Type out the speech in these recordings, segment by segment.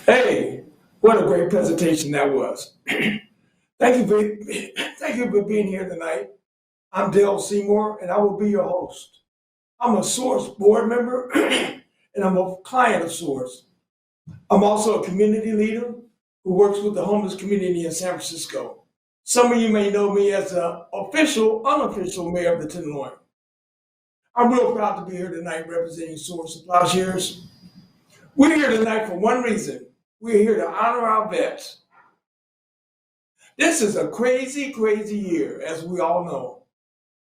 Hey, what a great presentation that was. Thank you for being here tonight. I'm Dale Seymour, and I will be your host. I'm a Source board member, and I'm a client of Source. I'm also a community leader who works with the homeless community in San Francisco. Some of you may know me as the unofficial mayor of the Tenderloin. I'm real proud to be here tonight representing Source of Plowshares. We're here tonight for one reason. We're here to honor our vets. This is a crazy, crazy year, as we all know.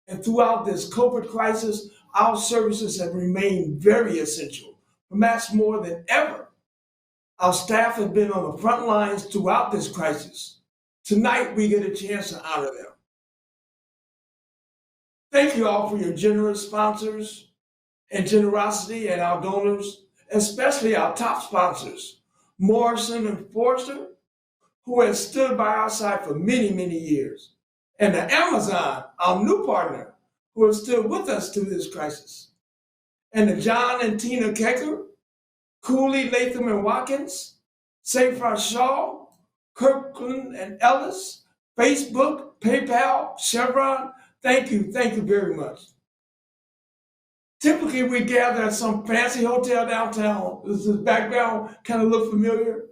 And throughout this COVID crisis, our services have remained very essential, perhaps more than ever. Our staff have been on the front lines throughout this crisis. Tonight, we get a chance to honor them. Thank you all for your generous sponsors and generosity and our donors, especially our top sponsors, Morrison and Forster, who has stood by our side for many, many years, and the Amazon, our new partner, who has stood with us through this crisis, and the John and Tina Kecker, Cooley, Latham and Watkins, Seyfried Shaw, Kirkland and Ellis, Facebook, PayPal, Chevron. Thank you very much. Typically, we gather at some fancy hotel downtown. Does this background kind of look familiar?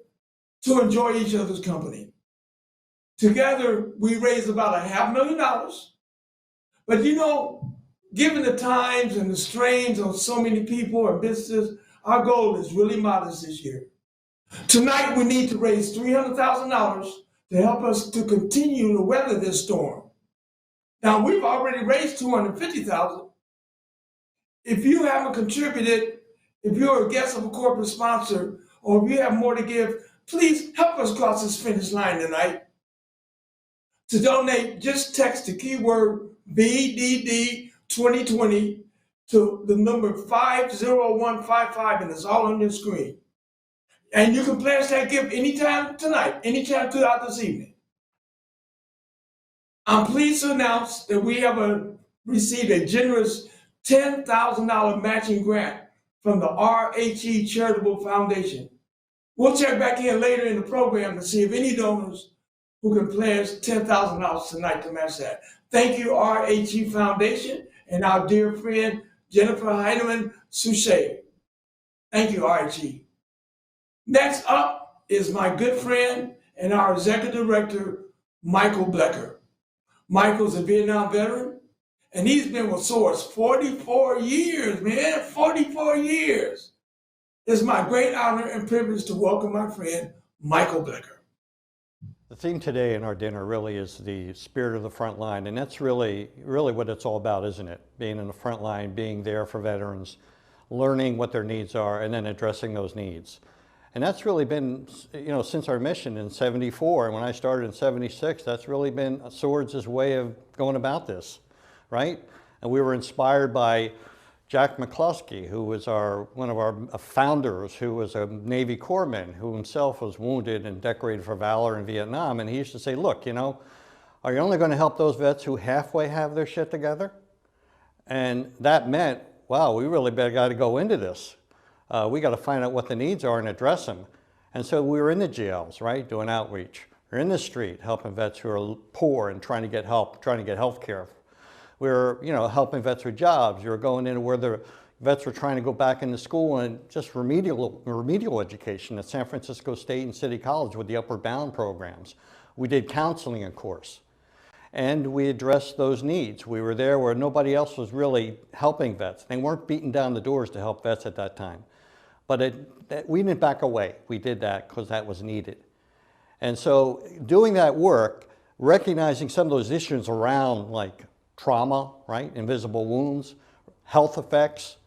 To enjoy each other's company. Together, we raised about $500,000. But you know, given the times and the strains on so many people and businesses, our goal is really modest this year. Tonight, we need to raise $300,000 to help us to continue to weather this storm. Now, we've already raised $250,000. If you haven't contributed, if you're a guest of a corporate sponsor, or if you have more to give, please help us cross this finish line tonight. To donate, just text the keyword BDD 2020 to the number 50155, and it's all on your screen. And you can pledge that gift anytime tonight, anytime throughout this evening. I'm pleased to announce that we have received a generous $10,000 matching grant from the RHE Charitable Foundation. We'll check back in later in the program to see if any donors who can pledge $10,000 tonight to match that. Thank you, RHE Foundation, and our dear friend, Jennifer Heinemann Suchet. Thank you, RHE. Next up is my good friend and our executive director, Michael Blecker. Michael's a Vietnam veteran, and he's been with Source 44 years, man, 44 years. It's my great honor and privilege to welcome my friend, Michael Blecker. The theme today in our dinner really is the spirit of the front line, and that's really what it's all about, isn't it? Being in the front line, being there for veterans, learning what their needs are, and then addressing those needs. And that's really been, since our mission in '74, and when I started in '76, that's really been Swords' way of going about this, right? And we were inspired by Jack McCluskey, who was one of our founders, who was a Navy corpsman, who himself was wounded and decorated for valor in Vietnam. And he used to say, look, are you only going to help those vets who halfway have their shit together? And that meant, wow, we really got to go into this. We got to find out what the needs are and address them. And so we were in the jails, right, doing outreach. We're in the street helping vets who are poor and trying to get help, trying to get health care. We were, helping vets with jobs. You were going into where the vets were trying to go back into school and just remedial education at San Francisco State and City College with the Upward Bound programs. We did counseling, of course, and we addressed those needs. We were there where nobody else was really helping vets. They weren't beating down the doors to help vets at that time. But we didn't back away. We did that because that was needed. And so doing that work, recognizing some of those issues around like trauma, right? Invisible wounds, health effects,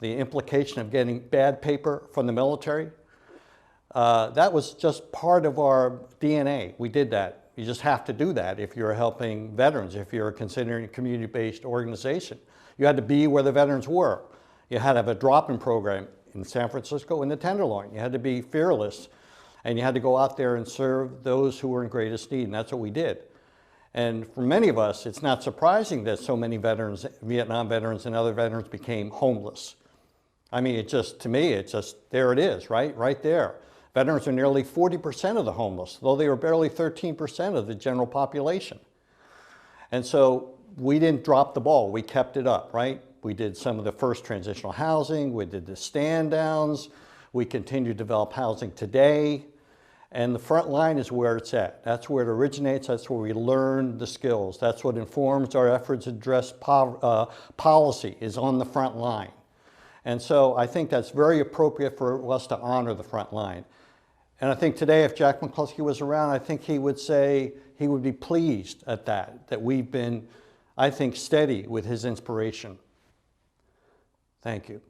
the implication of getting bad paper from the military. That was just part of our DNA. We did that. You just have to do that if you're helping veterans, if you're considering a community-based organization. You had to be where the veterans were. You had to have a drop-in program in San Francisco in the Tenderloin. You had to be fearless, and you had to go out there and serve those who were in greatest need, and that's what we did. And for many of us, it's not surprising that so many veterans, Vietnam veterans and other veterans, became homeless. I mean, to me, it's just, there it is, right? Right there. Veterans are nearly 40% of the homeless, though they are barely 13% of the general population. And so we didn't drop the ball, we kept it up, right? We did some of the first transitional housing, we did the stand downs, we continue to develop housing today, and the front line is where it's at. That's where it originates, that's where we learn the skills. That's what informs our efforts to address policy, is on the front line. And so I think that's very appropriate for us to honor the front line. And I think today, if Jack McCluskey was around, I think he would say he would be pleased at that we've been, I think, steady with his inspiration. Thank you.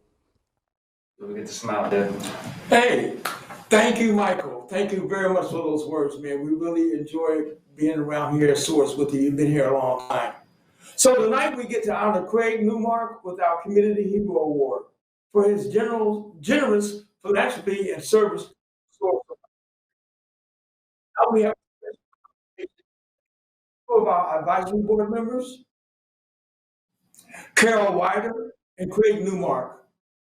We get to smile, Deb. Hey, thank you, Michael. Thank you very much for those words, man. We really enjoy being around here at Source with you. You've been here a long time. So tonight we get to honor Craig Newmark with our Community Hero Award for his generous philanthropy and service. Now we have two of our advisory board members, Carol Wider and Craig Newmark.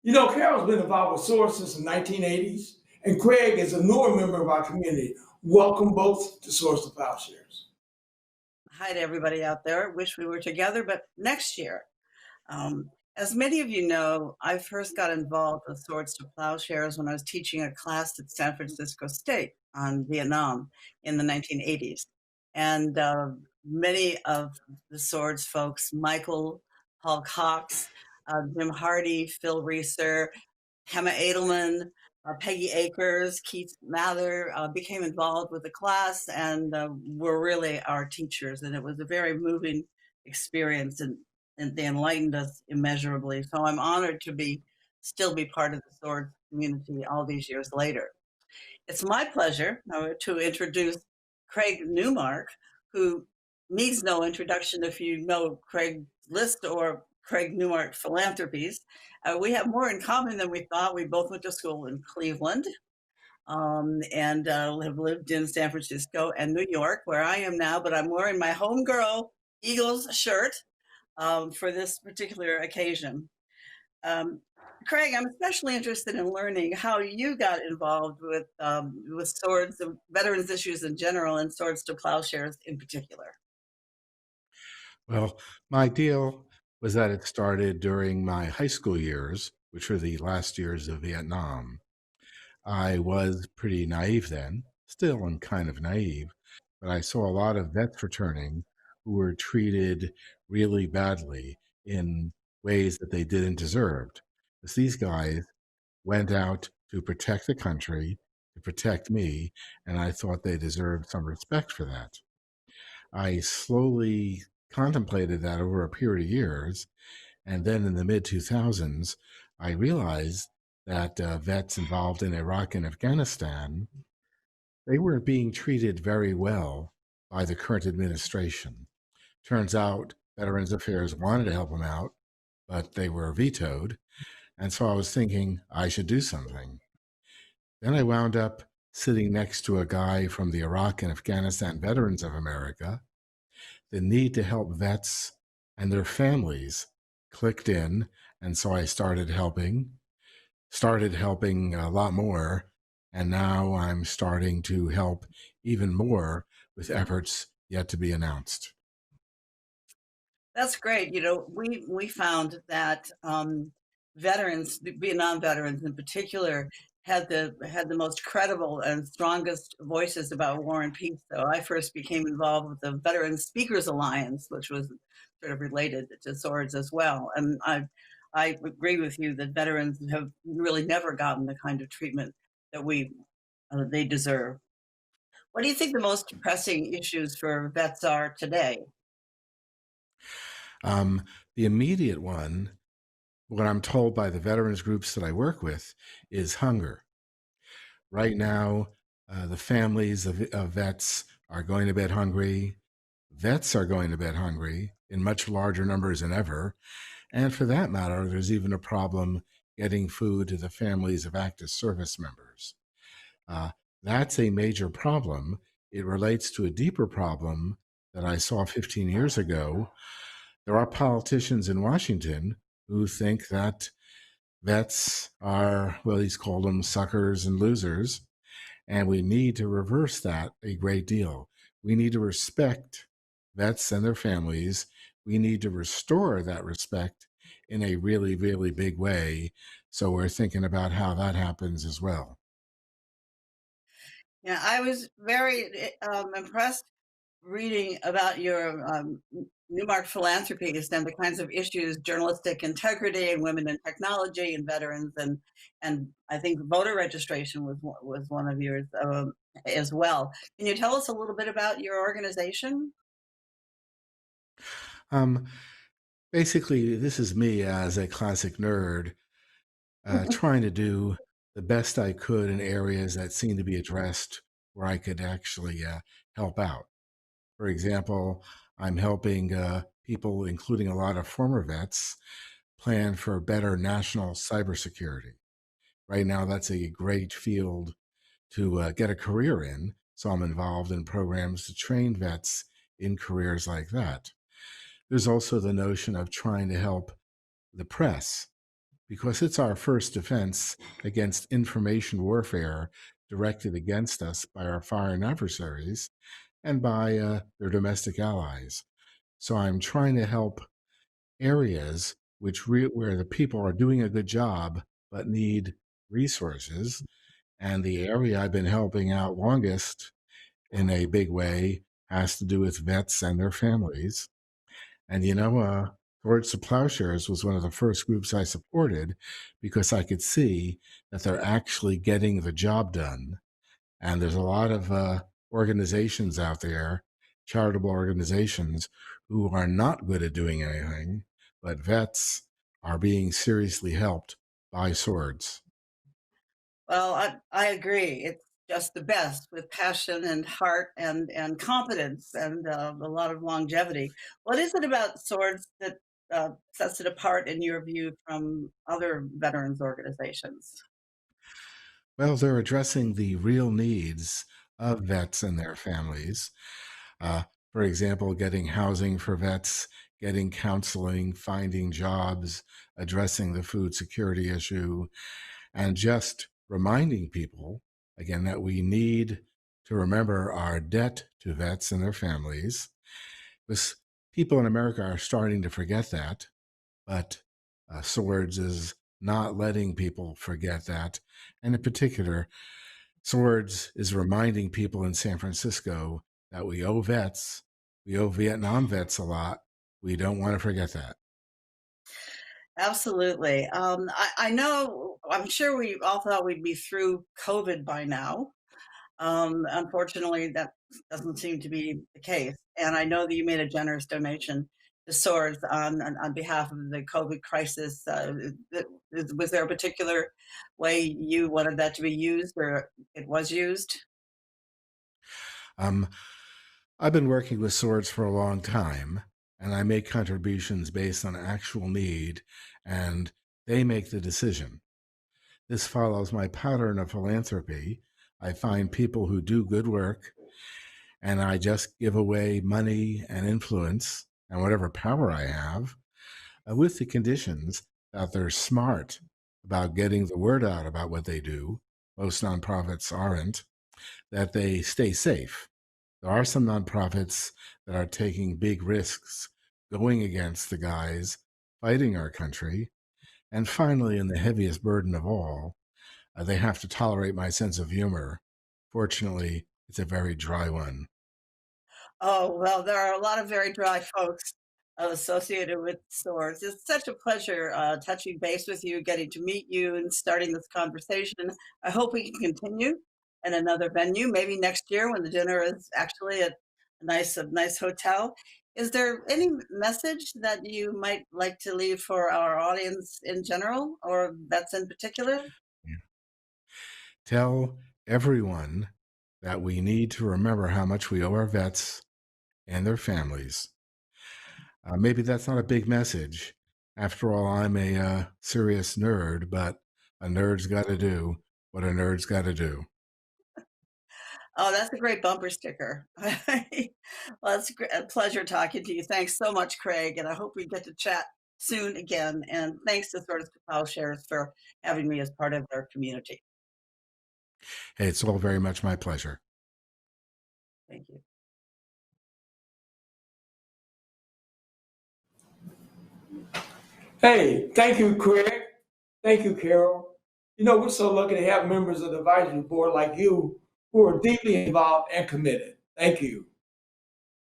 You know, Carol's been involved with Source since the 1980s, and Craig is a newer member of our community. Welcome both to Source to Plowshares. Hi to everybody out there. Wish we were together, but next year. As many of you know, I first got involved with Swords to Plowshares when I was teaching a class at San Francisco State on Vietnam in the 1980s. And many of the Swords folks, Michael, Paul Cox, Jim Hardy, Phil Reeser, Hema Edelman, Peggy Akers, Keith Mather became involved with the class and were really our teachers. And it was a very moving experience, and they enlightened us immeasurably. So I'm honored to still be part of the Swords community all these years later. It's my pleasure to introduce Craig Newmark, who needs no introduction if you know Craig's list or Craig Newmark Philanthropies. We have more in common than we thought. We both went to school in Cleveland and have lived in San Francisco and New York, where I am now, but I'm wearing my homegirl Eagles shirt for this particular occasion. Craig, I'm especially interested in learning how you got involved with Swords, veterans issues in general, and Swords to Plowshares in particular. Well, my deal was that it started during my high school years, which were the last years of Vietnam. I was pretty naive then, still am kind of naive, but I saw a lot of vets returning who were treated really badly in ways that they didn't deserve. Because these guys went out to protect the country, to protect me, and I thought they deserved some respect for that. I slowly contemplated that over a period of years, and then in the mid-2000s, I realized that vets involved in Iraq and Afghanistan, they weren't being treated very well by the current administration. Turns out Veterans Affairs wanted to help them out, but they were vetoed. And so I was thinking I should do something. Then I wound up sitting next to a guy from the Iraq and Afghanistan Veterans of America. The need to help vets and their families clicked in, and so I started helping a lot more, and now I'm starting to help even more with efforts yet to be announced. That's great. You know, we found that veterans, Vietnam veterans in particular, had the most credible and strongest voices about war and peace. So I first became involved with the Veterans Speakers Alliance, which was sort of related to Swords as well. And I agree with you that veterans have really never gotten the kind of treatment that they deserve. What do you think the most pressing issues for vets are today? The immediate one, what I'm told by the veterans groups that I work with, is hunger. Right now, the families of vets are going to bed hungry. Vets are going to bed hungry in much larger numbers than ever. And for that matter, there's even a problem getting food to the families of active service members. That's a major problem. It relates to a deeper problem that I saw 15 years ago. There are politicians in Washington who think that vets are, well, he's called them suckers and losers, And we need to reverse that a great deal. We need to respect vets and their families. We need to restore that respect in a really, really big way. So we're thinking about how that happens as well. Yeah, I was very impressed reading about your Newmark philanthropies and the kinds of issues, journalistic integrity and women in technology and veterans, and I think voter registration was one of yours as well. Can you tell us a little bit about your organization? Um, Basically, this is me as a classic nerd trying to do the best I could in areas that seem to be addressed where I could actually help out. For example, I'm helping people, including a lot of former vets, plan for better national cybersecurity. Right now, that's a great field to get a career in. So I'm involved in programs to train vets in careers like that. There's also the notion of trying to help the press because it's our first defense against information warfare directed against us by our foreign adversaries and by their domestic allies. So I'm trying to help areas where the people are doing a good job but need resources. And the area I've been helping out longest in a big way has to do with vets and their families. And Towards the Plowshares was one of the first groups I supported because I could see that they're actually getting the job done. And there's a lot of organizations out there, charitable organizations, who are not good at doing anything, but vets are being seriously helped by swords. Well, I agree. It's just the best with passion and heart and competence and a lot of longevity. What is it about swords that sets it apart in your view from other veterans organizations? Well, they're addressing the real needs of vets and their families. Uh, for example, getting housing for vets, getting counseling, finding jobs, addressing the food security issue, and just reminding people, again, that we need to remember our debt to vets and their families. Because people in America are starting to forget that, but Swords is not letting people forget that. And in particular, Swords is reminding people in San Francisco that we owe vets, we owe Vietnam vets a lot. We don't want to forget that. Absolutely. I know, I'm sure we all thought we'd be through COVID by now. Unfortunately, that doesn't seem to be the case. And I know that you made a generous donation to Swords on behalf of the COVID crisis. Was there a particular way you wanted that to be used or it was used? Um, I've been working with Swords for a long time, and I make contributions based on actual need, and they make the decision. This follows my pattern of philanthropy. I find people who do good work, and I just give away money and influence and whatever power I have with the conditions that they're smart about getting the word out about what they do. Most nonprofits aren't, that they stay safe. There are some nonprofits that are taking big risks going against the guys fighting our country. And finally, and the heaviest burden of all, they have to tolerate my sense of humor. Fortunately, it's a very dry one. Oh, well, there are a lot of very dry folks associated with Swords. It's such a pleasure touching base with you, getting to meet you, and starting this conversation. I hope we can continue in another venue, maybe next year when the dinner is actually at a nice hotel. Is there any message that you might like to leave for our audience in general, or vets in particular? Yeah. Tell everyone that we need to remember how much we owe our vets and their families. Maybe that's not a big message. After all, I'm a serious nerd, but a nerd's got to do what a nerd's got to do. Oh, that's a great bumper sticker. Well, it's a pleasure talking to you. Thanks so much, Craig, and I hope we get to chat soon again. And thanks to Swords to Plowshares for having me as part of their community. It's all very much my pleasure. Thank you. Hey, thank you, Craig. Thank you, Carol. You know, we're so lucky to have members of the advisory board like you who are deeply involved and committed. Thank you.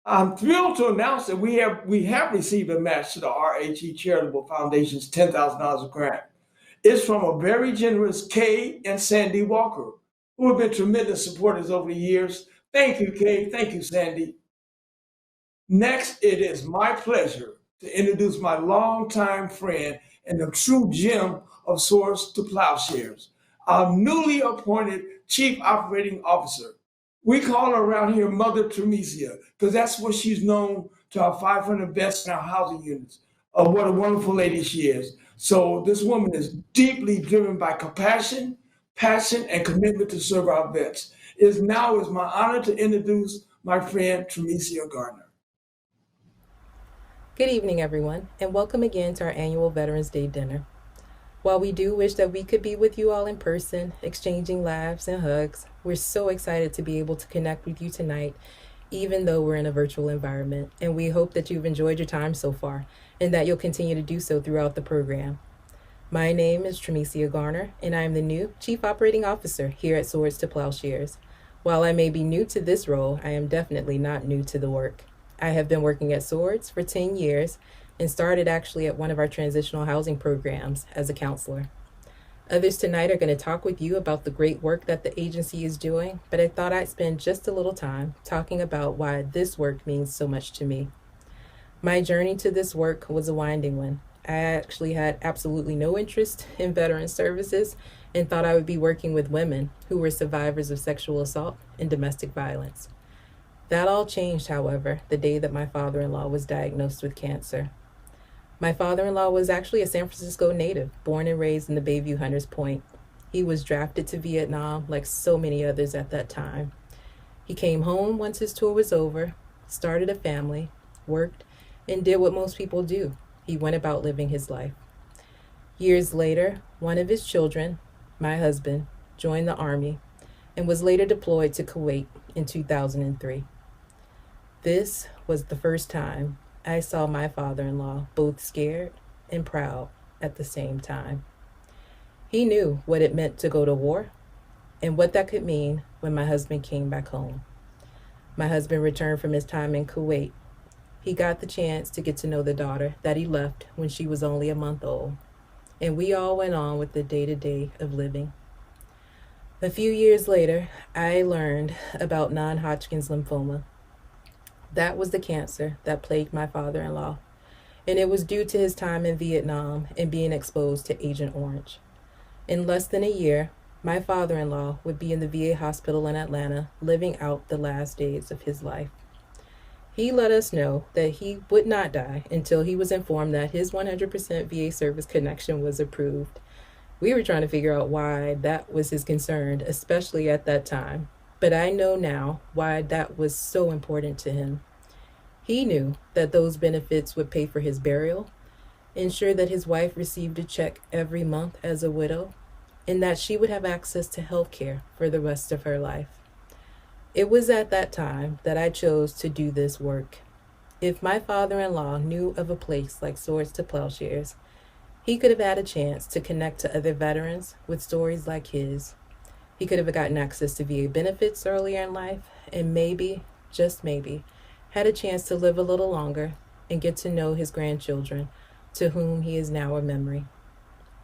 I'm thrilled to announce that we have received a match to the RHE Charitable Foundation's $10,000 grant. It's from a very generous Kay and Sandy Walker, who have been tremendous supporters over the years. Thank you, Kay. Thank you, Sandy. Next, it is my pleasure to introduce my longtime friend and the true gem of Swords to Plowshares, our newly appointed Chief Operating Officer. We call her around here Mother Tremesia because that's what she's known to our 500 vets in our housing units. What a wonderful lady she is. So this woman is deeply driven by compassion, passion, and commitment to serve our vets. Now is my honor to introduce my friend Tremesia Gardner. Good evening, everyone, and welcome again to our annual Veterans Day dinner. While we do wish that we could be with you all in person, exchanging laughs and hugs, we're so excited to be able to connect with you tonight, even though we're in a virtual environment, and we hope that you've enjoyed your time so far and that you'll continue to do so throughout the program. My name is Tremesia Garner, and I am the new Chief Operating Officer here at Swords to Plowshares. While I may be new to this role, I am definitely not new to the work. I have been working at Swords for 10 years and started actually at one of our transitional housing programs as a counselor. Others tonight are going to talk with you about the great work that the agency is doing, but I thought I'd spend just a little time talking about why this work means so much to me. My journey to this work was a winding one. I actually had absolutely no interest in veteran services and thought I would be working with women who were survivors of sexual assault and domestic violence. That all changed, however, the day that my father-in-law was diagnosed with cancer. My father-in-law was actually a San Francisco native, born and raised in the Bayview Hunters Point. He was drafted to Vietnam like so many others at that time. He came home once his tour was over, started a family, worked, and did what most people do. He went about living his life. Years later, one of his children, my husband, joined the Army and was later deployed to Kuwait in 2003. This was the first time I saw my father-in-law both scared and proud at the same time. He knew what it meant to go to war and what that could mean when my husband came back home. My husband returned from his time in Kuwait. He got the chance to get to know the daughter that he left when she was only a month old, and we all went on with the day-to-day of living. A few years later, I learned about non-Hodgkin's lymphoma. That was the cancer that plagued my father-in-law, and it was due to his time in Vietnam and being exposed to Agent Orange. In less than a year, my father-in-law would be in the VA hospital in Atlanta, living out the last days of his life. He let us know that he would not die until he was informed that his 100% VA service connection was approved. We were trying to figure out why that was his concern, especially at that time. But I know now why that was so important to him. He knew that those benefits would pay for his burial, ensure that his wife received a check every month as a widow, and that she would have access to health care for the rest of her life. It was at that time that I chose to do this work. If my father-in-law knew of a place like Swords to Plowshares, he could have had a chance to connect to other veterans with stories like his. He could have gotten access to VA benefits earlier in life and maybe, just maybe, had a chance to live a little longer and get to know his grandchildren, to whom he is now a memory.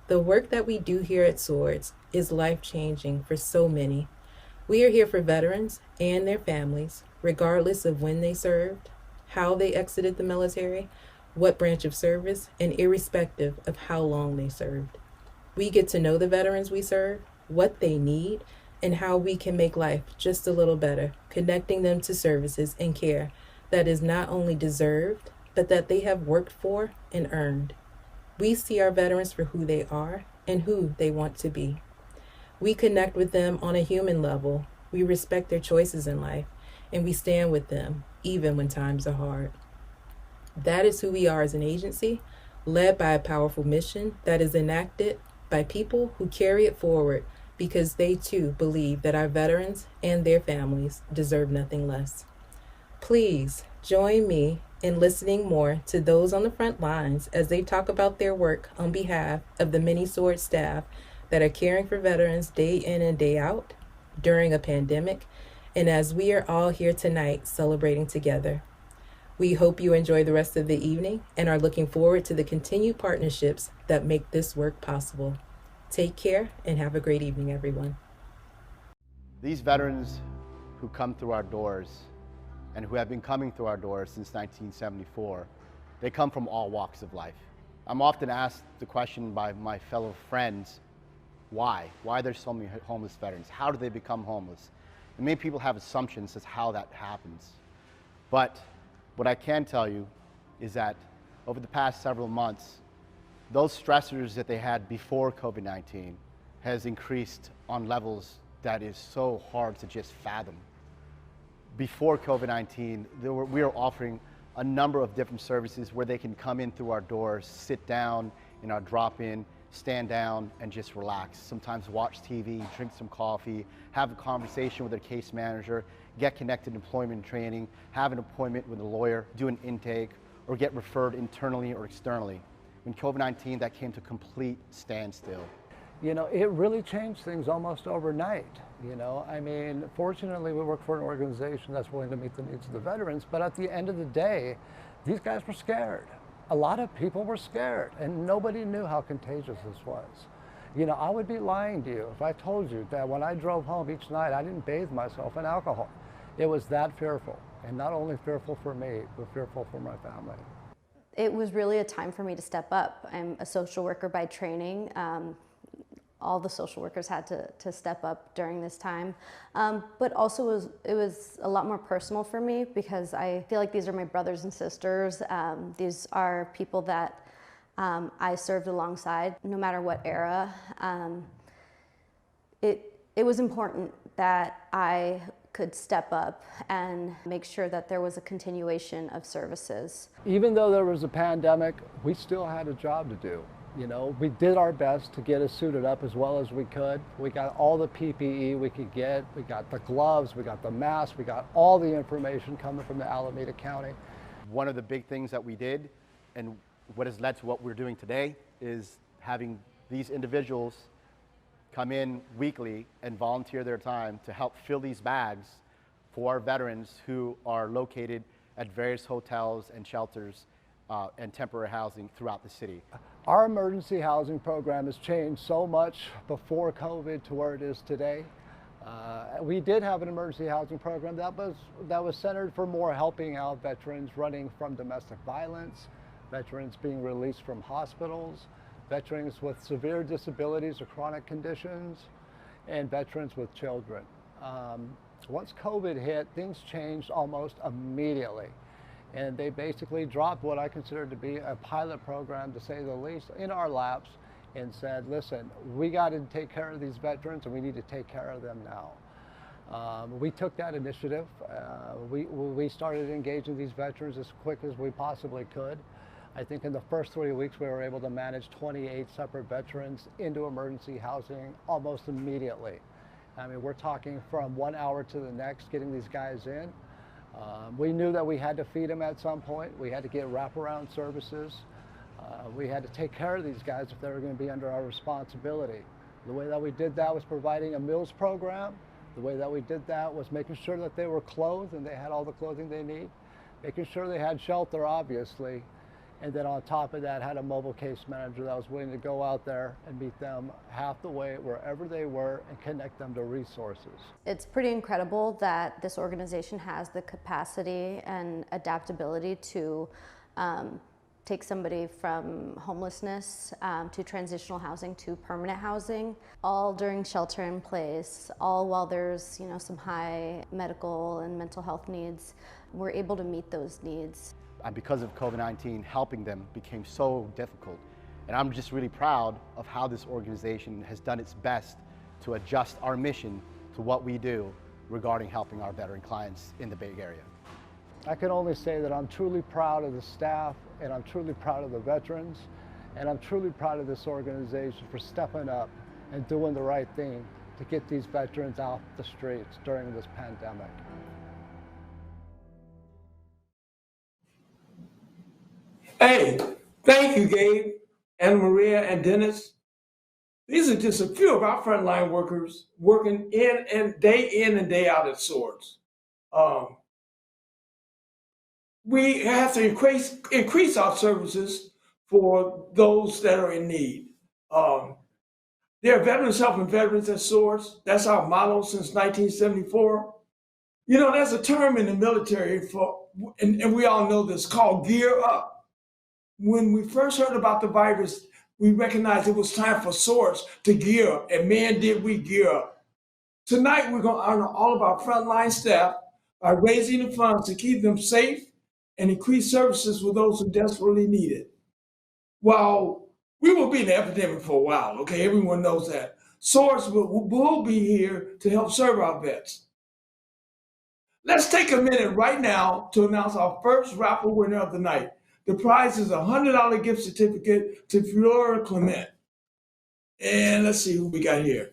The work that we do here at Swords is life-changing for so many. We are here for veterans and their families, regardless of when they served, how they exited the military, what branch of service, and irrespective of how long they served. We get to know the veterans we serve, what they need, and how we can make life just a little better, connecting them to services and care that is not only deserved, but that they have worked for and earned. We see our veterans for who they are and who they want to be. We connect with them on a human level. We respect their choices in life, and we stand with them, even when times are hard. That is who we are as an agency, led by a powerful mission that is enacted by people who carry it forward because they too believe that our veterans and their families deserve nothing less. Please join me in listening more to those on the front lines as they talk about their work on behalf of the many sword staff that are caring for veterans day in and day out during a pandemic, and as we are all here tonight celebrating together. We hope you enjoy the rest of the evening and are looking forward to the continued partnerships that make this work possible. Take care and have a great evening, everyone. These veterans who come through our doors and who have been coming through our doors since 1974, they come from all walks of life. I'm often asked the question by my fellow friends, why? Why are there so many homeless veterans? How do they become homeless? And many people have assumptions as to how that happens. But what I can tell you is that over the past several months, those stressors that they had before COVID-19 has increased on levels that is so hard to just fathom. Before COVID-19, we were offering a number of different services where they can come in through our doors, sit down in our drop-in, stand down and just relax. Sometimes watch TV, drink some coffee, have a conversation with their case manager, get connected to employment training, have an appointment with a lawyer, do an intake, or get referred internally or externally. When COVID-19, that came to complete standstill. You know, it really changed things almost overnight. You know, I mean, fortunately, we work for an organization that's willing to meet the needs of the veterans, but at the end of the day, these guys were scared. A lot of people were scared, and nobody knew how contagious this was. You know, I would be lying to you if I told you that when I drove home each night, I didn't bathe myself in alcohol. It was that fearful, and not only fearful for me, but fearful for my family. It was really a time for me to step up. I'm a social worker by training. All the social workers had to step up during this time. But also it was a lot more personal for me because I feel like these are my brothers and sisters. These are people that I served alongside no matter what era. It was important that I could step up and make sure that there was a continuation of services. Even though there was a pandemic, we still had a job to do. You know, we did our best to get us suited up as well as we could. We got all the PPE we could get. We got the gloves, we got the masks, we got all the information coming from the Alameda County. One of the big things that we did, and what has led to what we're doing today, is having these individuals come in weekly and volunteer their time to help fill these bags for our veterans who are located at various hotels and shelters and temporary housing throughout the city. Our emergency housing program has changed so much before COVID to where it is today. We did have an emergency housing program that was centered for more helping out veterans running from domestic violence, veterans being released from hospitals, veterans with severe disabilities or chronic conditions, and veterans with children. Once COVID hit, things changed almost immediately. And they basically dropped what I consider to be a pilot program, to say the least, in our laps and said, listen, we got to take care of these veterans and we need to take care of them now. We took that initiative. We started engaging these veterans as quick as we possibly could. I think in the first 3 weeks we were able to manage 28 separate veterans into emergency housing almost immediately. I mean, we're talking from 1 hour to the next getting these guys in. We knew that we had to feed them at some point. We had to get wraparound services. We had to take care of these guys if they were going to be under our responsibility. The way that we did that was providing a meals program. The way that we did that was making sure that they were clothed and they had all the clothing they need, making sure they had shelter, obviously, and then on top of that had a mobile case manager that was willing to go out there and meet them half the way wherever they were and connect them to resources. It's pretty incredible that this organization has the capacity and adaptability to take somebody from homelessness to transitional housing to permanent housing, all during shelter in place, all while there's some high medical and mental health needs. We're able to meet those needs. And because of COVID-19, helping them became so difficult. And I'm just really proud of how this organization has done its best to adjust our mission to what we do regarding helping our veteran clients in the Bay Area. I can only say that I'm truly proud of the staff, and I'm truly proud of the veterans, and I'm truly proud of this organization for stepping up and doing the right thing to get these veterans off the streets during this pandemic. Hey, thank you, Gabe, and Maria, and Dennis. These are just a few of our frontline workers working in and day out at Swords. Um, we have to increase our services for those that are in need. There are veterans helping veterans at Swords. That's our motto since 1974. You know, there's a term in the military for, and we all know this, called gear up. When we first heard about the virus, we recognized it was time for Swords to gear up, and man, did we gear up. Tonight, we're going to honor all of our frontline staff by raising the funds to keep them safe and increase services for those who desperately need it. While we will be in the epidemic for a while, okay, everyone knows that. Swords will be here to help serve our vets. Let's take a minute right now to announce our first raffle winner of the night. The prize is a $100 gift certificate to Flora Clement. And let's see who we got here.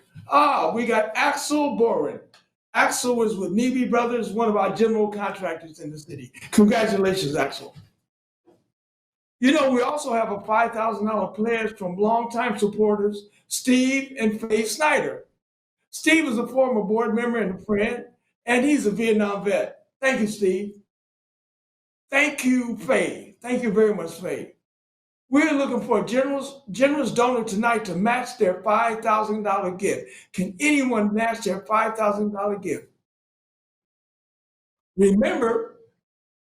We got Axel Boren. Axel was with Neby Brothers, one of our general contractors in the city. Congratulations, Axel. You know, we also have a $5,000 pledge from longtime supporters, Steve and Faye Snyder. Steve is a former board member and a friend, and he's a Vietnam vet. Thank you, Steve. Thank you, Faye. Thank you very much, Faye. We're looking for a generous donor tonight to match their $5,000 gift. Can anyone match their $5,000 gift? Remember,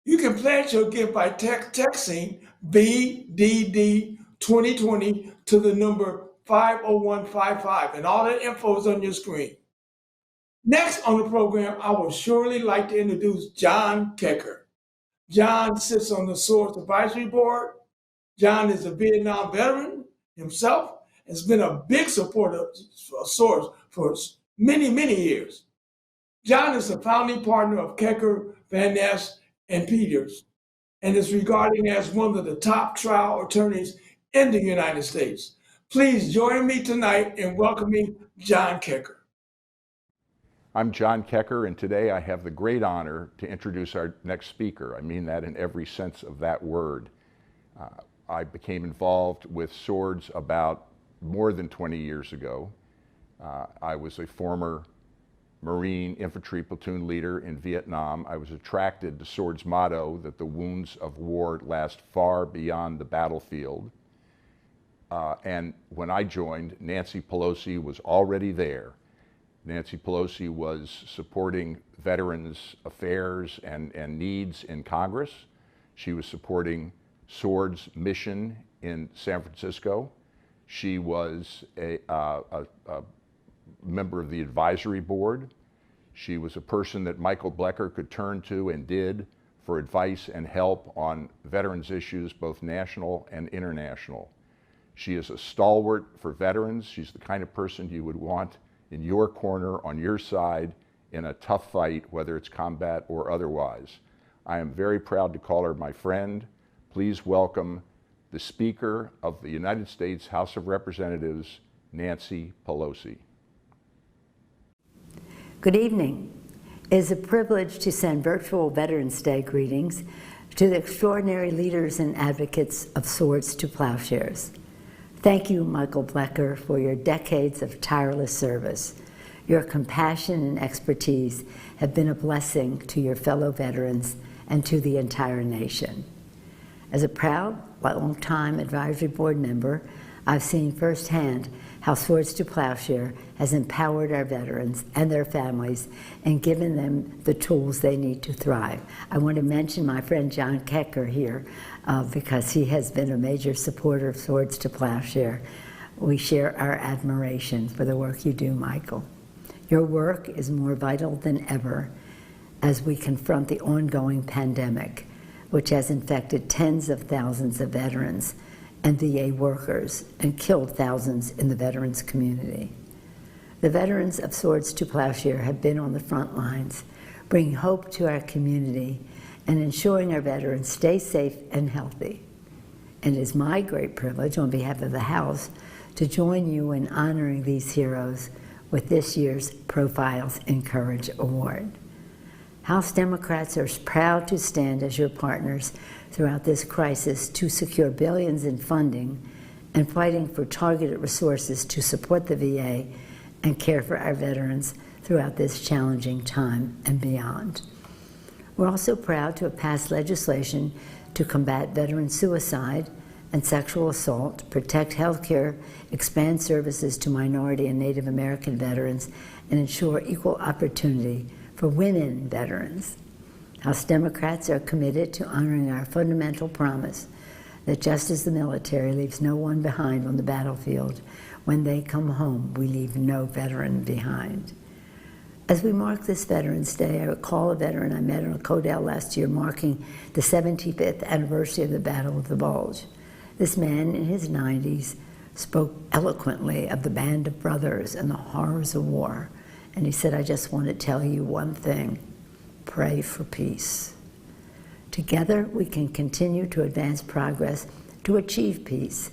you can pledge your gift by texting BDD 2020 to the number 50155, and all that info is on your screen. Next on the program, I would surely like to introduce John Kecker. John sits on the Swords Advisory Board. John is a Vietnam veteran himself, has been a big supporter of Swords for many, many years. John is the founding partner of Kecker, Van Ness, and Peters, and is regarded as one of the top trial attorneys in the United States. Please join me tonight in welcoming John Kecker. I'm John Kecker, and today I have the great honor to introduce our next speaker. I mean that in every sense of that word. I became involved with Swords about more than 20 years ago. I was a former Marine infantry platoon leader in Vietnam. I was attracted to Swords' motto that the wounds of war last far beyond the battlefield. And when I joined, Nancy Pelosi was already there. Nancy Pelosi was supporting veterans' affairs and needs in Congress. She was supporting Swords' mission in San Francisco. She was a member of the advisory board. She was a person that Michael Blecker could turn to and did for advice and help on veterans issues, both national and international. She is a stalwart for veterans. She's the kind of person you would want in your corner, on your side, in a tough fight, whether it's combat or otherwise. I am very proud to call her my friend. Please welcome the Speaker of the United States House of Representatives, Nancy Pelosi. Good evening. It is a privilege to send virtual Veterans Day greetings to the extraordinary leaders and advocates of Swords to Plowshares. Thank you, Michael Blecker, for your decades of tireless service. Your compassion and expertise have been a blessing to your fellow veterans and to the entire nation. As a proud, long-time advisory board member, I've seen firsthand how Swords to Plowshare has empowered our veterans and their families and given them the tools they need to thrive. I want to mention my friend John Kecker here because he has been a major supporter of Swords to Plowshare. We share our admiration for the work you do, Michael. Your work is more vital than ever as we confront the ongoing pandemic, which has infected tens of thousands of veterans and VA workers and killed thousands in the veterans community. The veterans of Swords to Plowshare have been on the front lines, bringing hope to our community and ensuring our veterans stay safe and healthy. And it is my great privilege on behalf of the House to join you in honoring these heroes with this year's Profiles Encourage Award. House Democrats are proud to stand as your partners throughout this crisis to secure billions in funding and fighting for targeted resources to support the VA and care for our veterans throughout this challenging time and beyond. We're also proud to have passed legislation to combat veteran suicide and sexual assault, protect health care, expand services to minority and Native American veterans, and ensure equal opportunity for women veterans. House Democrats are committed to honoring our fundamental promise that just as the military leaves no one behind on the battlefield, when they come home, we leave no veteran behind. As we mark this Veterans Day, I recall a veteran I met on Codell last year marking the 75th anniversary of the Battle of the Bulge. This man in his 90s spoke eloquently of the band of brothers and the horrors of war. And he said, I just want to tell you one thing, pray for peace. Together, we can continue to advance progress to achieve peace.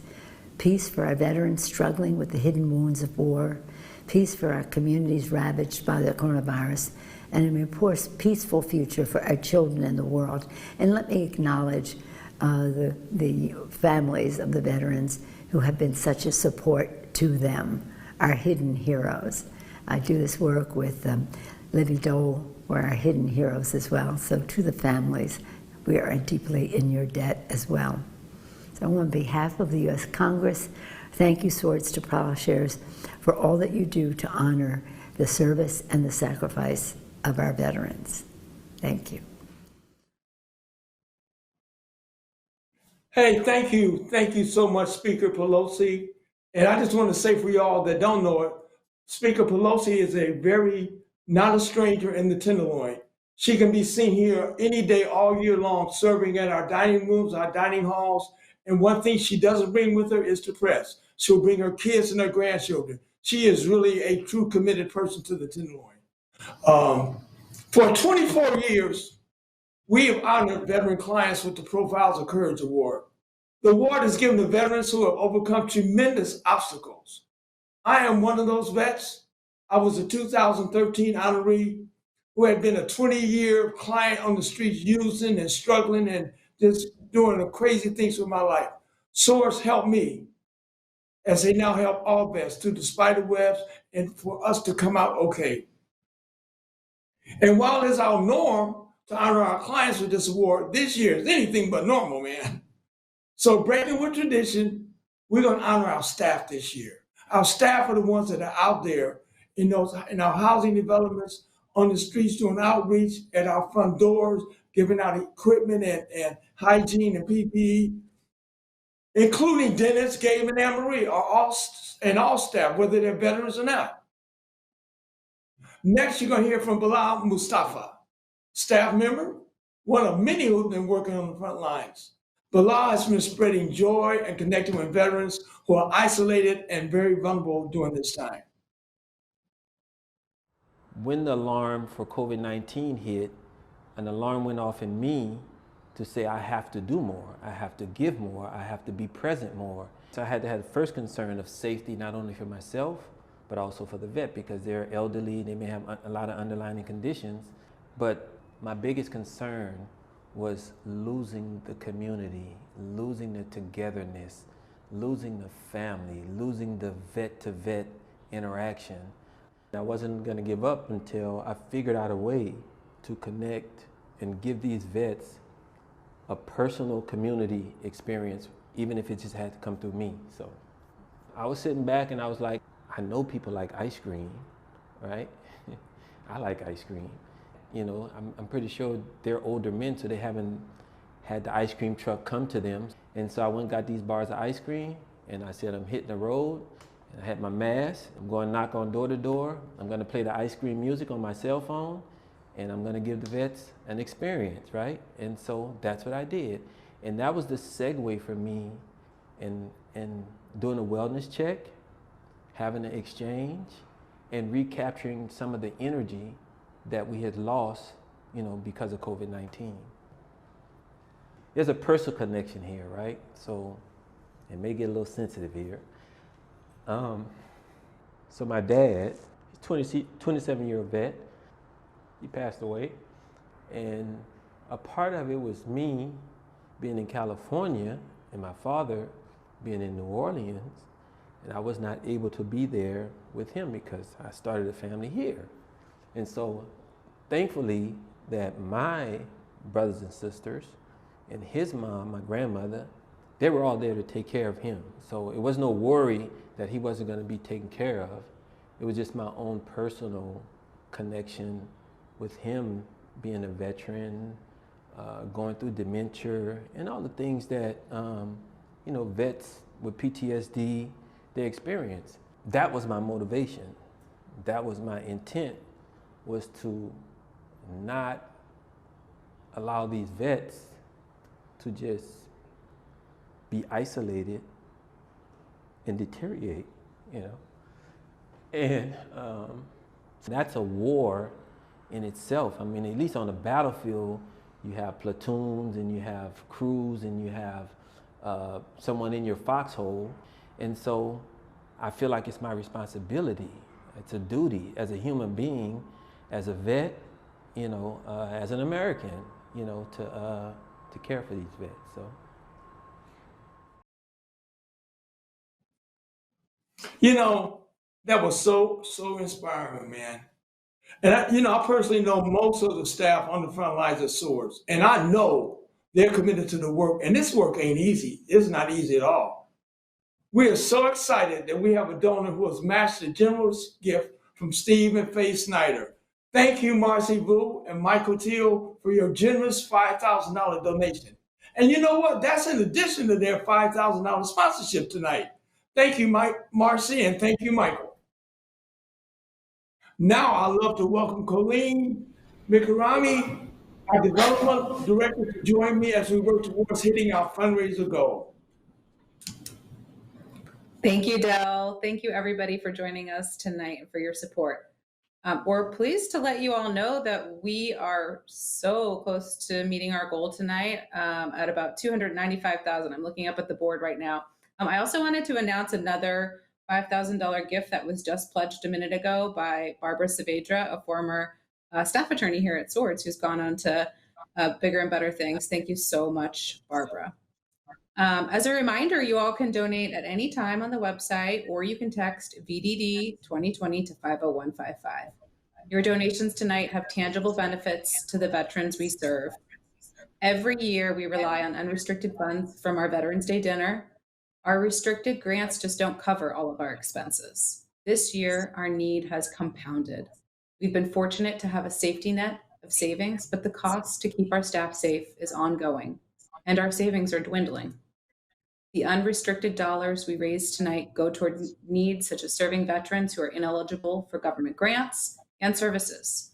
Peace for our veterans struggling with the hidden wounds of war, peace for our communities ravaged by the coronavirus, and a more peaceful future for our children and the world. And let me acknowledge the families of the veterans who have been such a support to them, our hidden heroes. I do this work with Libby Dole, we're our hidden heroes as well. So to the families, we are deeply in your debt as well. So on behalf of the U.S. Congress, thank you, Swords to Plowshares, for all that you do to honor the service and the sacrifice of our veterans. Thank you. Hey, thank you. Thank you so much, Speaker Pelosi. And I just want to say for y'all that don't know it, Speaker Pelosi is not a stranger in the Tenderloin. She can be seen here any day, all year long, serving at our dining rooms, our dining halls. And one thing she doesn't bring with her is the press. She'll bring her kids and her grandchildren. She is really a true committed person to the Tenderloin. For 24 years, we have honored veteran clients with the Profiles of Courage Award. The award is given to veterans who have overcome tremendous obstacles. I am one of those vets. I was a 2013 honoree who had been a 20-year client on the streets using and struggling and just doing the crazy things with my life. Source helped me as they now help all vets through the spider webs and for us to come out okay. And while it is our norm to honor our clients with this award, this year is anything but normal, man. So breaking with tradition, we're going to honor our staff this year. Our staff are the ones that are out there in our housing developments, on the streets doing outreach, at our front doors, giving out equipment and hygiene and PPE, including Dennis, Gabe, and Anne-Marie, all staff, whether they're veterans or not. Next, you're going to hear from Bilal Mustafa, staff member, one of many who've been working on the front lines. Bilal has been spreading joy and connecting with veterans who are isolated and very vulnerable during this time. When the alarm for COVID-19 hit, an alarm went off in me to say I have to do more, I have to give more, I have to be present more. So I had to have the first concern of safety, not only for myself, but also for the vet, because they're elderly, they may have a lot of underlying conditions. But my biggest concern was losing the community, losing the togetherness, losing the family, losing the vet-to-vet interaction. I wasn't going to give up until I figured out a way to connect and give these vets a personal community experience, even if it just had to come through me. So I was sitting back and I was like, I know people like ice cream, right? I like ice cream. You know, I'm pretty sure they're older men, so they haven't had the ice cream truck come to them. And so I went and got these bars of ice cream, and I said, I'm hitting the road. And I had my mask. I'm going to knock on door to door. I'm going to play the ice cream music on my cell phone, and I'm going to give the vets an experience, right? And so that's what I did. And that was the segue for me in doing a wellness check, having an exchange, and recapturing some of the energy that we had lost, you know, because of COVID-19. There's a personal connection here, right? So it may get a little sensitive here. So my dad, He's 27-year vet. He passed away. And a part of it was me being in California and my father being in New Orleans. And I was not able to be there with him because I started a family here. And so thankfully that my brothers and sisters and his mom, my grandmother, they were all there to take care of him. So it was no worry that he wasn't going to be taken care of. It was just my own personal connection with him being a veteran, going through dementia, and all the things that vets with PTSD, they experience. That was my motivation. That was my intent, was to not allow these vets to just be isolated and deteriorate, And that's a war in itself. I mean, at least on the battlefield, you have platoons and you have crews and you have someone in your foxhole. And so I feel like it's my responsibility. It's a duty as a human being, as a vet, as an American, to care for these vets. So. That was so inspiring, man. And I personally know most of the staff on the front lines of Swords, and I know they're committed to the work. And this work ain't easy. It's not easy at all. We are so excited that we have a donor who has matched a generous gift from Steve and Faye Snyder. Thank you, Marcy Vu and Michael Teal, for your generous $5,000 donation. And you know what? That's in addition to their $5,000 sponsorship tonight. Thank you, Marcy, and thank you, Michael. Now I'd love to welcome Colleen Mikarami, our development director, to join me as we work towards hitting our fundraiser goal. Thank you, Del. Thank you, everybody, for joining us tonight and for your support. We're pleased to let you all know that we are so close to meeting our goal tonight at about $295,000. I'm looking up at the board right now. I also wanted to announce another $5,000 gift that was just pledged a minute ago by Barbara Saavedra, a former staff attorney here at Swords, who's gone on to bigger and better things. Thank you so much, Barbara. As a reminder, you all can donate at any time on the website, or you can text VDD 2020 to 50155. Your donations tonight have tangible benefits to the veterans we serve. Every year, we rely on unrestricted funds from our Veterans Day dinner. Our restricted grants just don't cover all of our expenses. This year, our need has compounded. We've been fortunate to have a safety net of savings, but the cost to keep our staff safe is ongoing, and our savings are dwindling. The unrestricted dollars we raise tonight go toward needs such as serving veterans who are ineligible for government grants and services.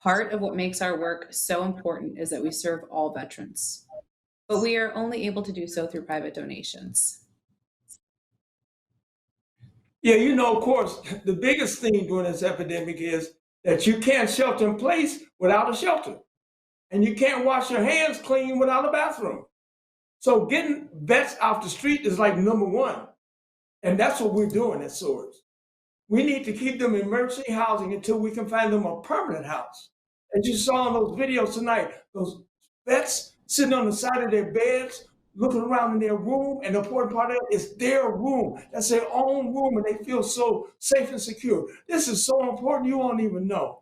Part of what makes our work so important is that we serve all veterans, but we are only able to do so through private donations. Yeah, of course, the biggest thing during this epidemic is that you can't shelter in place without a shelter. And you can't wash your hands clean without a bathroom. So getting vets off the street is like number one. And that's what we're doing at Swords. We need to keep them in emergency housing until we can find them a permanent house. As you saw in those videos tonight, those vets sitting on the side of their beds, looking around in their room, and the important part of it is their room. That's their own room, and they feel so safe and secure. This is so important, you won't even know.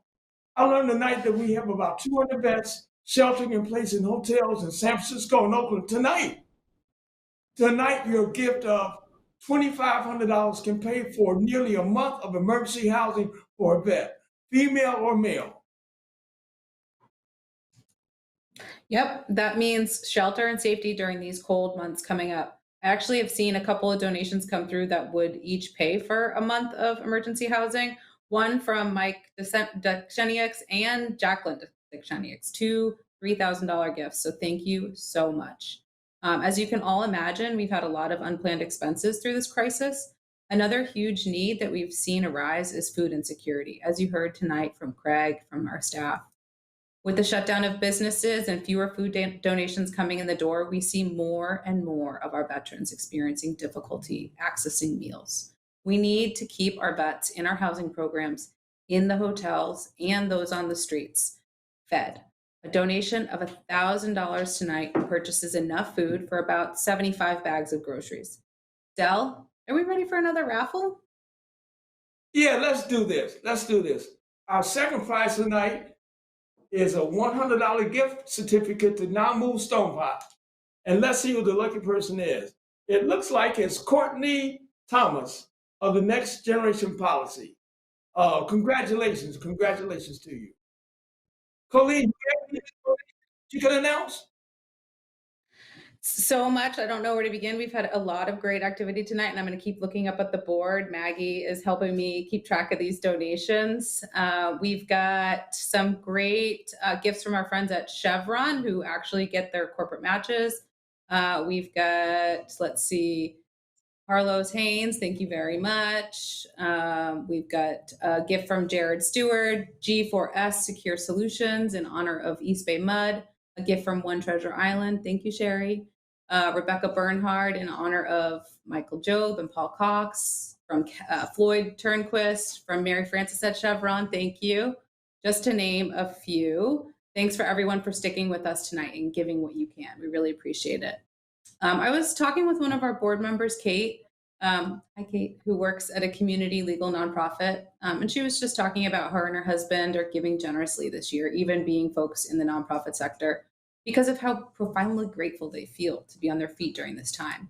I learned tonight that we have about 200 vets sheltering in place in hotels in San Francisco and Oakland tonight. Tonight, your gift of $2,500 can pay for nearly a month of emergency housing for a vet, female or male. Yep, that means shelter and safety during these cold months coming up. I actually have seen a couple of donations come through that would each pay for a month of emergency housing. One from Mike Deksheniaks and Jacqueline Deksheniaks, two $3,000 gifts. So thank you so much. As you can all imagine, we've had a lot of unplanned expenses through this crisis. Another huge need that we've seen arise is food insecurity, as you heard tonight from Craig, from our staff. With the shutdown of businesses and fewer food donations coming in the door, we see more and more of our veterans experiencing difficulty accessing meals. We need to keep our vets in our housing programs in the hotels and those on the streets fed. A donation of $1,000 tonight purchases enough food for about 75 bags of groceries. Dell, are we ready for another raffle? Yeah, let's do this. Let's do this. Our second prize tonight is a $100 gift certificate to Now Move Stonepot. And let's see who the lucky person is. It looks like it's Courtney Thomas of the Next Generation Policy. Congratulations to you. Colleen, you can announce? So much. I don't know where to begin. We've had a lot of great activity tonight, and I'm going to keep looking up at the board. Maggie is helping me keep track of these donations. We've got some great gifts from our friends at Chevron who actually get their corporate matches. We've got, let's see, Carlos Haynes, thank you very much. We've got a gift from Jared Stewart, G4S Secure Solutions in honor of East Bay Mud, a gift from One Treasure Island, thank you, Sherry. Rebecca Bernhard in honor of Michael Job and Paul Cox, from Floyd Turnquist, from Mary Frances at Chevron, thank you. Just to name a few. Thanks for everyone for sticking with us tonight and giving what you can. We really appreciate it. I was talking with one of our board members, Kate, hi Kate, who works at a community legal nonprofit. And she was just talking about her and her husband are giving generously this year, even being folks in the nonprofit sector, because of how profoundly grateful they feel to be on their feet during this time.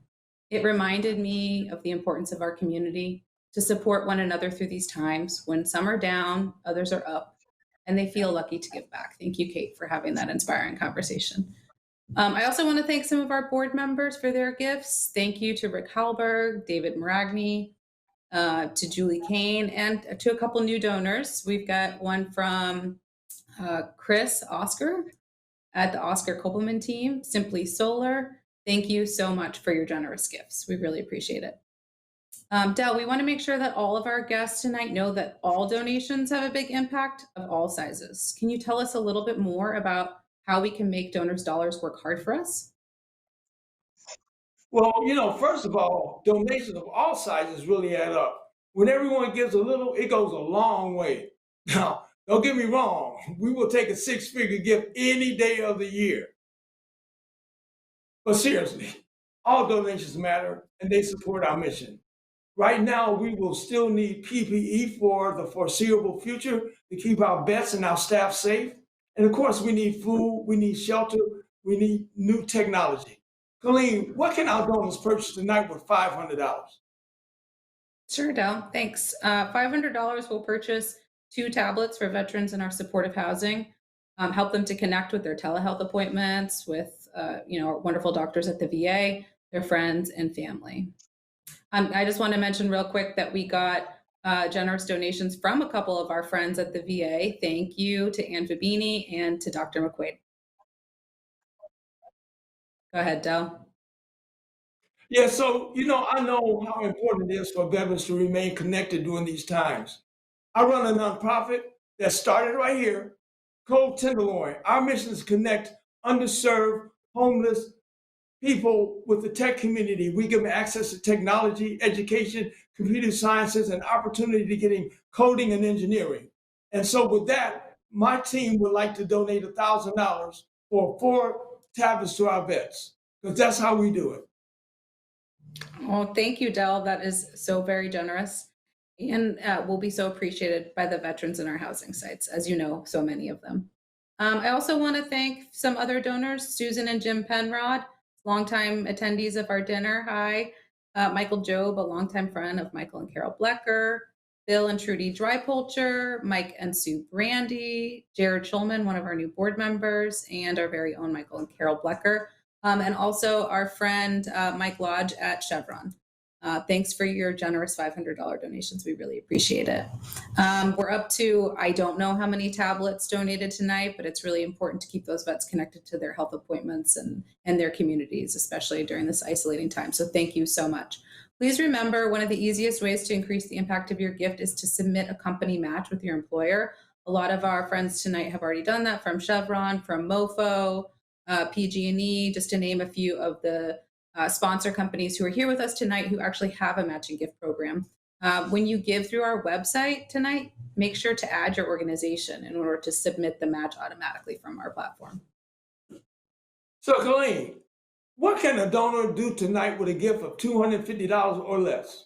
It reminded me of the importance of our community to support one another through these times when some are down, others are up, and they feel lucky to give back. Thank you, Kate, for having that inspiring conversation. I also want to thank some of our board members for their gifts. Thank you to Rick Halberg, David Maragni, to Julie Kane, and to a couple new donors. We've got one from Chris Oscar at the Oscar Kopelman team, Simply Solar. Thank you so much for your generous gifts. We really appreciate it. Del, we want to make sure that all of our guests tonight know that all donations have a big impact of all sizes. Can you tell us a little bit more about how we can make donors' dollars work hard for us? Well, first of all, donations of all sizes really add up. When everyone gives a little, it goes a long way. Now, don't get me wrong, we will take a six-figure gift any day of the year. But seriously, all donations matter and they support our mission. Right now, we will still need PPE for the foreseeable future to keep our vets and our staff safe. And of course, we need food, we need shelter, we need new technology. Colleen, what can our donors purchase tonight with $500? Sure, Del, thanks. $500 will purchase 2 tablets for veterans in our supportive housing, help them to connect with their telehealth appointments, with our wonderful doctors at the VA, their friends and family. I just want to mention real quick that we got generous donations from a couple of our friends at the VA. Thank you to Ann Fabini and to Dr. McQuaid. Go ahead, Del. Yeah, so, I know how important it is for veterans to remain connected during these times. I run a nonprofit that started right here, Cold Tenderloin. Our mission is to connect underserved, homeless people with the tech community. We give them access to technology, education, computer sciences, and opportunity to getting coding and engineering. And so with that, my team would like to donate $1,000 for 4 tablets to our vets, because that's how we do it. Well, thank you, Del. That is so very generous and will be so appreciated by the veterans in our housing sites, as you know, so many of them. I also want to thank some other donors, Susan and Jim Penrod, longtime attendees of our dinner. Hi. Michael Job, a longtime friend of Michael and Carol Blecker, Bill and Trudy Drypolcher, Mike and Sue Brandy, Jared Schulman, one of our new board members, and our very own Michael and Carol Blecker, and also our friend Mike Lodge at Chevron. Thanks for your generous $500 donations. We really appreciate it. We're up to, I don't know how many tablets donated tonight, but it's really important to keep those vets connected to their health appointments and their communities, especially during this isolating time. So thank you so much. Please remember, one of the easiest ways to increase the impact of your gift is to submit a company match with your employer. A lot of our friends tonight have already done that, from Chevron, from MoFo, PG&E, just to name a few of the sponsor companies who are here with us tonight who actually have a matching gift program. When you give through our website tonight, make sure to add your organization in order to submit the match automatically from our platform. So, Colleen, what can a donor do tonight with a gift of $250 or less?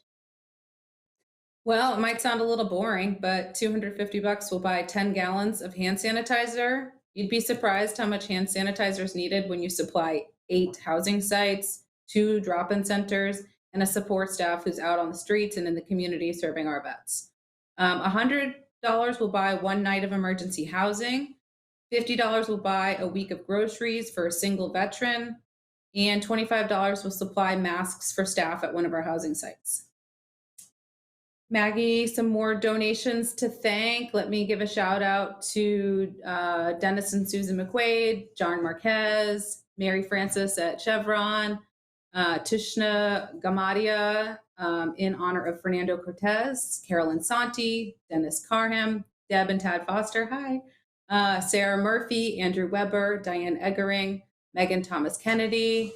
Well, it might sound a little boring, but 250 bucks will buy 10 gallons of hand sanitizer. You'd be surprised how much hand sanitizer is needed when you supply 8 housing sites, 2 drop-in centers, and a support staff who's out on the streets and in the community serving our vets. $100 will buy 1 night of emergency housing. $50 will buy a week of groceries for a single veteran, and $25 will supply masks for staff at one of our housing sites. Maggie, some more donations to thank. Let me give a shout out to Dennis and Susan McQuaid, John Marquez, Mary Francis at Chevron, Tushna Gamadia in honor of Fernando Cortez, Carolyn Santi, Dennis Carham, Deb and Tad Foster, hi, Sarah Murphy, Andrew Weber, Diane Eggering, Megan Thomas Kennedy,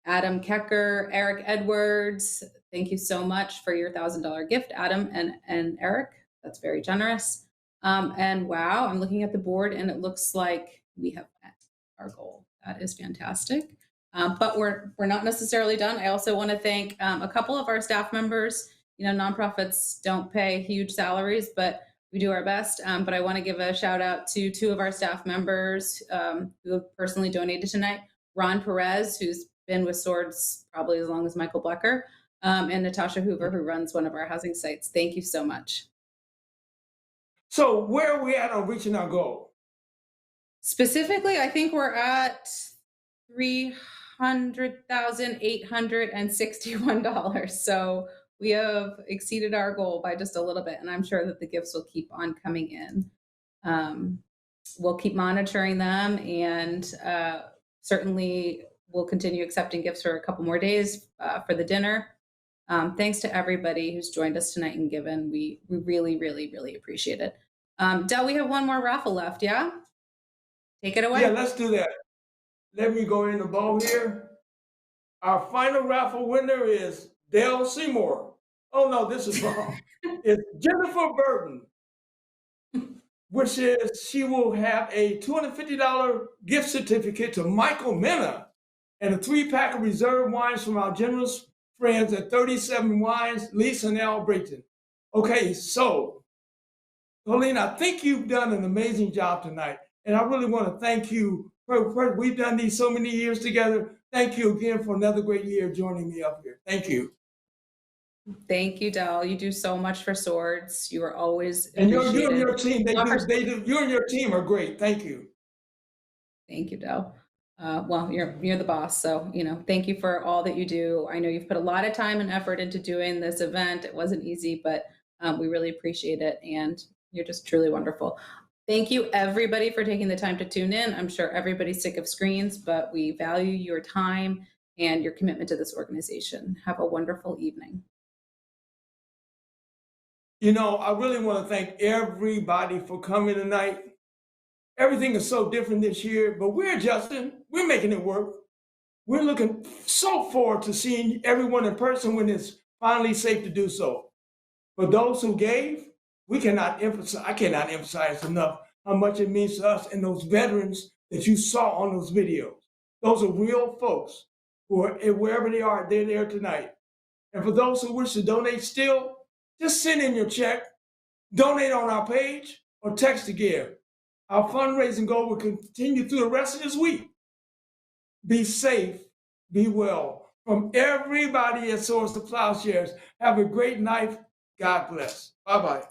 Adam Kecker, Eric Edwards. Thank you so much for your $1,000 gift, Adam and Eric. That's very generous. And wow, I'm looking at the board and it looks like we have met our goal. That is fantastic. But we're not necessarily done. I also want to thank a couple of our staff members. You know, nonprofits don't pay huge salaries, but we do our best. But I want to give a shout out to 2 of our staff members who have personally donated tonight. Ron Perez, who's been with Swords probably as long as Michael Blecker, and Natasha Hoover, who runs one of our housing sites. Thank you so much. So where are we at on reaching our goal? Specifically, I think we're at $300,861. So we have exceeded our goal by just a little bit, and I'm sure that the gifts will keep on coming in. We'll keep monitoring them, and certainly we'll continue accepting gifts for a couple more days for the dinner. Thanks to everybody who's joined us tonight and given. We really, really, really appreciate it. Del, we have one more raffle left, yeah? Take it away. Yeah, let's do that. Let me go in the ball here. Our final raffle winner is Dale Seymour. Oh no, this is wrong. It's Jennifer Burton, which is she will have a $250 gift certificate to Michael Mena and a 3-pack of reserve wines from our generous friends at 37 Wines, Lisa and Al Brayton. Okay, so, Colleen, I think you've done an amazing job tonight, and I really want to thank you. We've done these so many years together. Thank you again for another great year joining me up here. Thank you. Thank you, Del. You do so much for Swords. You are always and you appreciated. and your team, you and your team are great. Thank you. Thank you, Del. Well, you're the boss, so thank you for all that you do. I know you've put a lot of time and effort into doing this event. It wasn't easy, but we really appreciate it, and you're just truly wonderful. Thank you, everybody, for taking the time to tune in. I'm sure everybody's sick of screens, but we value your time and your commitment to this organization. Have a wonderful evening. I really want to thank everybody for coming tonight. Everything is so different this year, but we're adjusting. We're making it work. We're looking so forward to seeing everyone in person when it's finally safe to do so. For those who gave, I cannot emphasize enough how much it means to us and those veterans that you saw on those videos. Those are real folks who are, wherever they are, they're there tonight. And for those who wish to donate still, just send in your check, donate on our page, or text to give. Our fundraising goal will continue through the rest of this week. Be safe, be well. From everybody at Swords to Plowshares, have a great night. God bless. Bye-bye.